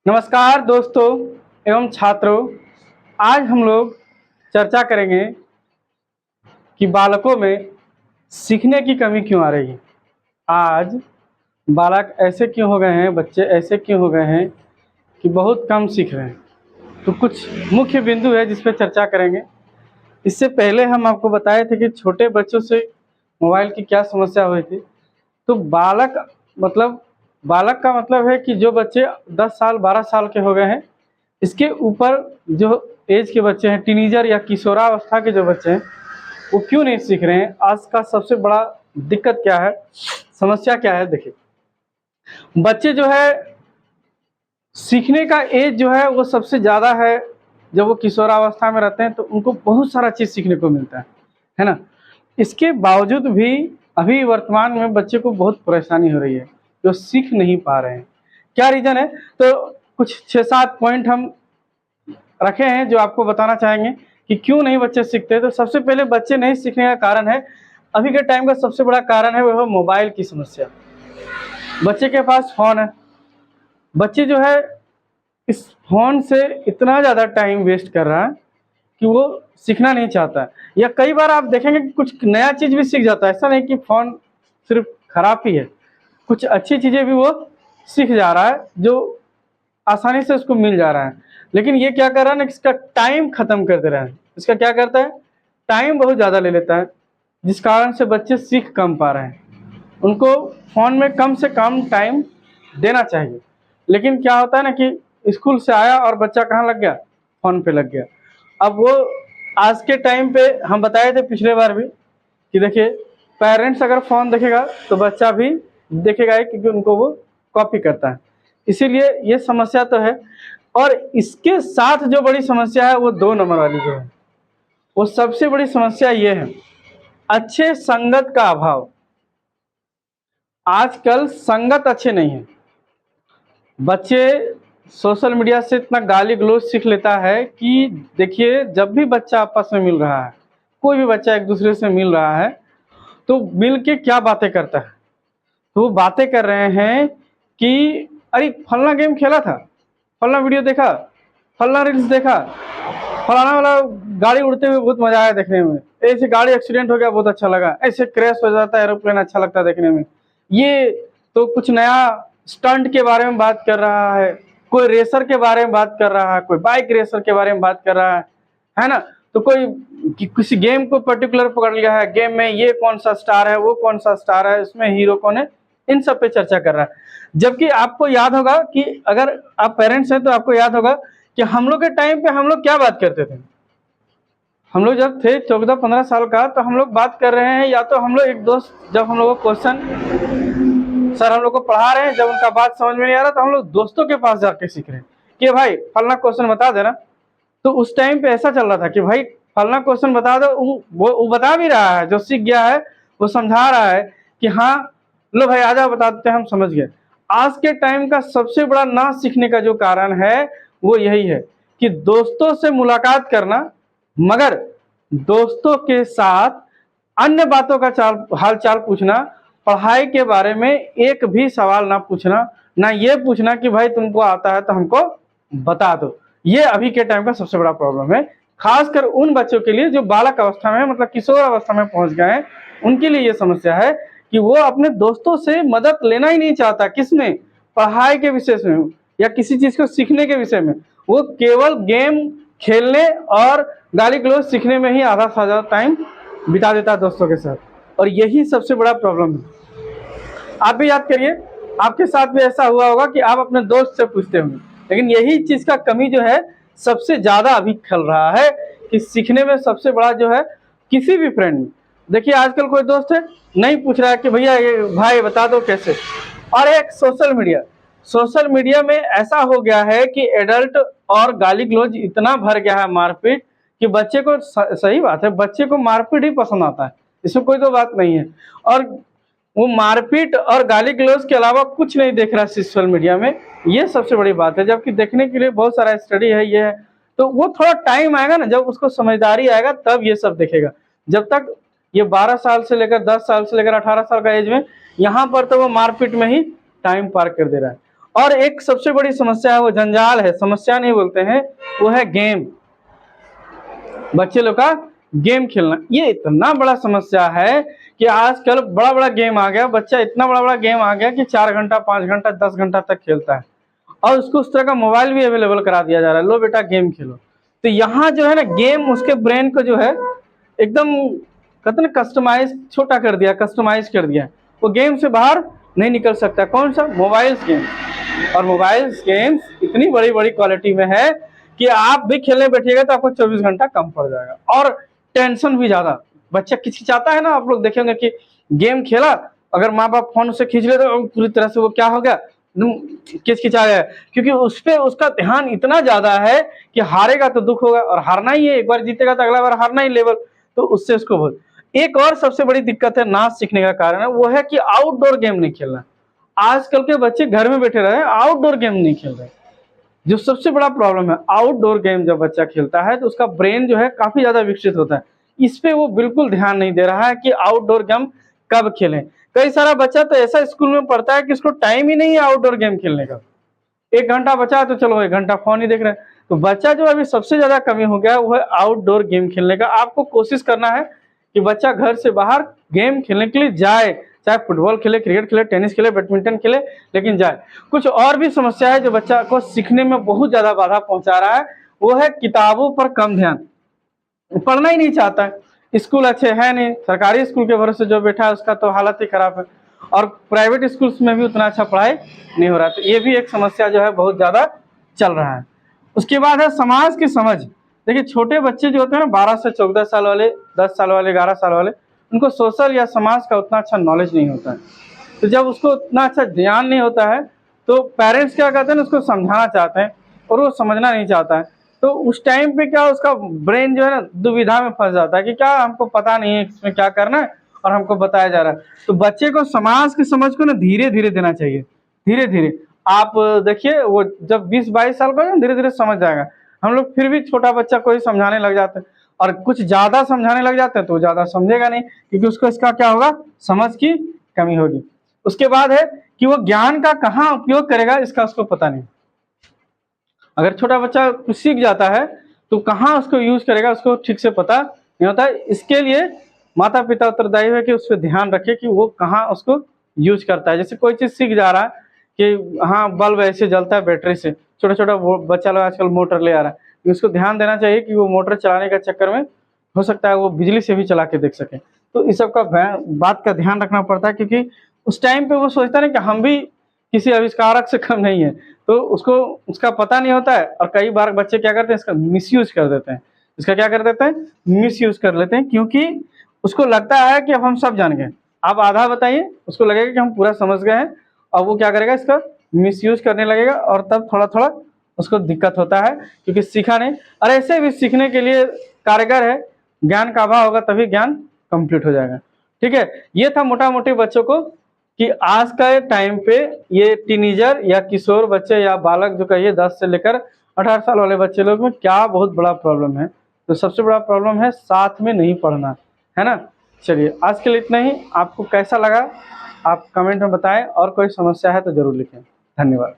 नमस्कार दोस्तों एवं छात्रों। आज हम लोग चर्चा करेंगे कि बालकों में सीखने की कमी क्यों आ रही है। आज बालक ऐसे क्यों हो गए हैं, बच्चे ऐसे क्यों हो गए हैं कि बहुत कम सीख रहे हैं। तो कुछ मुख्य बिंदु है जिस पर चर्चा करेंगे। इससे पहले हम आपको बताए थे कि छोटे बच्चों से मोबाइल की क्या समस्या हुई थी। तो बालक का मतलब है कि जो बच्चे 10 साल 12 साल के हो गए हैं, इसके ऊपर जो एज के बच्चे हैं, टीनेजर या किशोरावस्था के जो बच्चे हैं, वो क्यों नहीं सीख रहे हैं। आज का सबसे बड़ा दिक्कत क्या है, समस्या क्या है। देखिए, बच्चे जो है सीखने का एज जो है वो सबसे ज़्यादा है जब वो किशोरावस्था में रहते हैं, तो उनको बहुत सारा चीज़ सीखने को मिलता है ना। इसके बावजूद भी अभी वर्तमान में बच्चे को बहुत परेशानी हो रही है, जो सीख नहीं पा रहे हैं। क्या रीज़न है, तो कुछ 6-7 पॉइंट हम रखे हैं जो आपको बताना चाहेंगे कि क्यों नहीं बच्चे सीखते। तो सबसे पहले बच्चे नहीं सीखने का कारण है, अभी के टाइम का सबसे बड़ा कारण है वह है मोबाइल की समस्या। बच्चे के पास फ़ोन है, बच्चे जो है इस फ़ोन से इतना ज़्यादा टाइम वेस्ट कर रहा है कि वो सीखना नहीं चाहता है। या कई बार आप देखेंगे कि कुछ नया चीज़ भी सीख जाता है। ऐसा नहीं कि फ़ोन सिर्फ खराब ही है, कुछ अच्छी चीज़ें भी वो सीख जा रहा है जो आसानी से उसको मिल जा रहा है। लेकिन ये क्या कर रहा है ना, इसका टाइम ख़त्म कर दे रहा है। इसका क्या करता है, टाइम बहुत ज़्यादा ले लेता है, जिस कारण से बच्चे सीख कम पा रहे हैं। उनको फ़ोन में कम से कम टाइम देना चाहिए। लेकिन क्या होता है ना कि स्कूल से आया और बच्चा कहाँ लग गया, फ़ोन पे लग गया। अब वो आज के टाइम पे हम बताए थे पिछले बार भी कि देखिए, पेरेंट्स अगर फ़ोन देखेगा तो बच्चा भी देखेगा ही, क्योंकि उनको वो कॉपी करता है। इसीलिए ये समस्या तो है। और इसके साथ जो बड़ी समस्या है वो 2 नंबर वाली जो है, वो सबसे बड़ी समस्या ये है, अच्छे संगत का अभाव। आजकल संगत अच्छे नहीं है। बच्चे सोशल मीडिया से इतना गाली गलौज सीख लेता है कि देखिए, जब भी बच्चा आपस में मिल रहा है, कोई भी बच्चा एक दूसरे से मिल रहा है, तो मिल के क्या बातें करता है, तो वो बातें कर रहे हैं कि अरे फलना गेम खेला था, फलना वीडियो देखा, फलना रील्स देखा, फलाना वाला गाड़ी उड़ते हुए बहुत मजा आया देखने में, ऐसे गाड़ी एक्सीडेंट हो गया बहुत अच्छा लगा, ऐसे क्रैश हो जाता है एरोप्लेन अच्छा लगता है देखने में। ये तो कुछ नया स्टंट के बारे में बात कर रहा है, कोई रेसर के बारे में बात कर रहा है, कोई बाइक रेसर के बारे में बात कर रहा है ना। तो कोई किसी गेम को पर्टिकुलर पकड़ लिया है, गेम में ये कौन सा स्टार है, वो कौन सा स्टार है, इसमें हीरो कौन है, इन सब पे चर्चा कर रहा है। जबकि आपको याद होगा कि अगर आप पेरेंट्स हैं तो आपको याद होगा कि हम लोग के टाइम पे हम लोग क्या बात करते थे। हम लोग जब थे 14-15 साल का, तो हम लोग बात कर रहे हैं, या तो हम लोग एक दोस्त, जब हम लोग को क्वेश्चन सर हम लोग को पढ़ा रहे हैं, जब उनका बात समझ में नहीं आ रहा तो हम लोग दोस्तों के पास जाके सीख रहे हैं कि भाई फलना क्वेश्चन बता देना। तो उस टाइम पे ऐसा चल रहा था कि भाई फलना क्वेश्चन बता दो, वो बता भी रहा है, जो सीख गया है वो समझा रहा है कि हाँ लो भाई आजा बता देते हैं, हम समझ गए। आज के टाइम का सबसे बड़ा ना सीखने का जो कारण है वो यही है कि दोस्तों से मुलाकात करना, मगर दोस्तों के साथ अन्य बातों का हाल चाल पूछना, पढ़ाई के बारे में एक भी सवाल ना पूछना, ना ये पूछना कि भाई तुमको आता है तो हमको बता दो। ये अभी के टाइम का सबसे बड़ा प्रॉब्लम है, खासकर उन बच्चों के लिए जो बालक अवस्था में, मतलब किशोर अवस्था में पहुंच गए हैं। उनके लिए ये समस्या है कि वो अपने दोस्तों से मदद लेना ही नहीं चाहता। किसमें, पढ़ाई के विषय में या किसी चीज को सीखने के विषय में। वो केवल गेम खेलने और गाली गलौज सीखने में ही आधा से ज्यादा टाइम बिता देता है दोस्तों के साथ। और यही सबसे बड़ा प्रॉब्लम है। आप भी याद करिए, आपके साथ भी ऐसा हुआ होगा कि आप अपने दोस्त से पूछते होंगे, लेकिन यही चीज का कमी जो है सबसे ज्यादा अभी खल रहा है कि सीखने में सबसे बड़ा जो है किसी भी फ्रेंड में। देखिए, आजकल कोई दोस्त है नहीं पूछ रहा है कि भैया ये भाई बता दो कैसे। और एक सोशल मीडिया में ऐसा हो गया है कि एडल्ट और गाली गलौज इतना भर गया है, मारपीट, कि बच्चे को सही बात है, बच्चे को मारपीट ही पसंद आता है, इसमें कोई तो बात नहीं है। और वो मारपीट और गाली गलौज के अलावा कुछ नहीं देख रहा सोशल मीडिया में, ये सबसे बड़ी बात है। जबकि देखने के लिए बहुत सारा स्टडी है, ये है। तो वो थोड़ा टाइम आएगा ना, जब उसको समझदारी आएगा तब ये सब देखेगा। जब तक ये 12 साल से लेकर 10 साल से लेकर 18 साल का एज में, यहाँ पर तो वो मारपीट में ही टाइम पार कर दे रहा है। और एक सबसे बड़ी समस्या है, वो जंजाल है, समस्या नहीं बोलते हैं, वो है गेम। बच्चे लोग का गेम खेलना, ये इतना बड़ा समस्या है कि आजकल बड़ा बड़ा गेम आ गया, बच्चा इतना बड़ा बड़ा गेम आ गया कि 4 घंटा 5 घंटा 10 घंटा तक खेलता है, और उसको उस तरह का मोबाइल भी अवेलेबल करा दिया जा रहा है, लो बेटा गेम खेलो। तो यहाँ जो है ना, गेम उसके ब्रेन को जो है एकदम कहते ना कस्टमाइज छोटा कर दिया, कस्टमाइज कर दिया, वो गेम से बाहर नहीं निकल सकता। कौन सा? Mobile game. और मोबाइल गेम्स इतनी बड़ी बड़ी क्वालिटी में है कि आप भी खेलने बैठिएगा तो आपको 24 घंटा कम पड़ जाएगा, और टेंशन भी ज्यादा। बच्चा किचकिचाता है ना, आप लोग देखेंगे कि गेम खेला, अगर माँ बाप फोन से खींच ले तो पूरी तरह से वो क्या हो गया, किचकिचा गया, क्योंकि उस पर उसका ध्यान इतना ज्यादा है कि हारेगा तो दुख होगा, और हारना ही है, एक बार जीतेगा तो अगला बार हारना ही लेवल, तो उससे उसको बहुत। एक और सबसे बड़ी दिक्कत है नाच सीखने का कारण है, वो है कि आउटडोर गेम नहीं खेलना। आजकल के बच्चे घर में बैठे रहे, आउटडोर गेम नहीं खेल रहे, जो सबसे बड़ा प्रॉब्लम है। आउटडोर गेम जब बच्चा खेलता है तो उसका ब्रेन जो है काफी ज्यादा विकसित होता है, इस पे वो बिल्कुल ध्यान नहीं दे रहा है कि आउटडोर गेम कब खेलें। कई सारा बच्चा तो ऐसा स्कूल में पढ़ता है कि उसको टाइम ही नहीं है आउटडोर गेम खेलने का, 1 घंटा बचा है तो चलो 1 घंटा फोन ही देख रहे हैं। तो बच्चा जो अभी सबसे ज्यादा कमी हो गया है वो है आउटडोर गेम खेलने का। आपको कोशिश करना है कि बच्चा घर से बाहर गेम खेलने के लिए जाए, चाहे फुटबॉल खेले, क्रिकेट खेले, टेनिस खेले, बैडमिंटन खेले, लेकिन जाए। कुछ और भी समस्या है जो बच्चा को सीखने में बहुत ज्यादा बाधा पहुंचा रहा है, वो है किताबों पर कम ध्यान, पढ़ना ही नहीं चाहता है। स्कूल अच्छे है नहीं, सरकारी स्कूल के भरोसे जो बैठा है उसका तो हालत ही खराब है, और प्राइवेट स्कूल्स में भी उतना अच्छा पढ़ाई नहीं हो रहा। तो ये भी एक समस्या जो है बहुत ज़्यादा चल रहा है। उसके बाद है समाज की समझ। देखिए छोटे बच्चे जो होते हैं ना, 12 से 14 साल वाले, 10 साल वाले, 11 साल वाले, उनको सोशल या समाज का उतना अच्छा नॉलेज नहीं होता है। तो जब उसको उतना अच्छा ज्ञान नहीं होता है तो पेरेंट्स क्या कहते हैं, उसको समझाना चाहते हैं और वो समझना नहीं चाहता है। तो उस टाइम पे क्या, उसका ब्रेन जो है ना दुविधा में फंस जाता है कि क्या हमको पता नहीं है इसमें क्या करना है और हमको बताया जा रहा है। तो बच्चे को समाज की समझ को ना धीरे धीरे देना चाहिए, धीरे धीरे। आप देखिए वो जब 20-22 साल का हो धीरे धीरे समझ जाएगा। हम लोग फिर भी छोटा बच्चा को ही समझाने लग जाते हैं, और कुछ ज्यादा समझाने लग जाते हैं तो ज्यादा समझेगा नहीं, क्योंकि उसको इसका क्या होगा, समझ की कमी होगी। उसके बाद है कि वो ज्ञान का कहाँ उपयोग करेगा, इसका उसको पता नहीं। अगर छोटा बच्चा कुछ सीख जाता है तो कहाँ उसको यूज करेगा उसको ठीक से पता नहीं होता है। इसके लिए माता पिता उत्तरदायी है कि उस पर ध्यान रखे कि वो कहाँ उसको यूज करता है। जैसे कोई चीज सीख जा रहा है कि हाँ बल्ब ऐसे जलता है बैटरी से, छोटा छोटा बच्चा लोग आजकल मोटर ले आ रहा है, उसको ध्यान देना चाहिए कि वो मोटर चलाने का चक्कर में हो सकता है वो बिजली से भी चला के देख सके। तो इस सब का बात का ध्यान रखना पड़ता है, क्योंकि उस टाइम पे वो सोचता है कि हम भी किसी आविष्कारक से कम नहीं है, तो उसको उसका पता नहीं होता है। और कई बार बच्चे क्या करते हैं, इसका मिसयूज कर देते हैं, इसका क्या कर देते हैं, मिसयूज कर लेते हैं, क्योंकि उसको लगता है कि अब हम सब जान गए। आप आधा बताइए, उसको लगेगा कि हम पूरा समझ गए हैं, और वो क्या करेगा, इसका मिसयूज करने लगेगा, और तब थोड़ा थोड़ा उसको दिक्कत होता है क्योंकि सीखा नहीं। और ऐसे भी सीखने के लिए कारगर है, ज्ञान का अभाव होगा तभी ज्ञान कंप्लीट हो जाएगा। ठीक है, ये था मोटा मोटी बच्चों को कि आज का टाइम पे ये टीनेजर या किशोर बच्चे या बालक जो कहिए 10 से लेकर 18 साल वाले बच्चे लोग में क्या बहुत बड़ा प्रॉब्लम है। तो सबसे बड़ा प्रॉब्लम है साथ में नहीं पढ़ना, है ना। चलिए आज के लिए इतना ही। आपको कैसा लगा आप कमेंट में बताएं, और कोई समस्या है तो जरूर लिखें। धन्यवाद।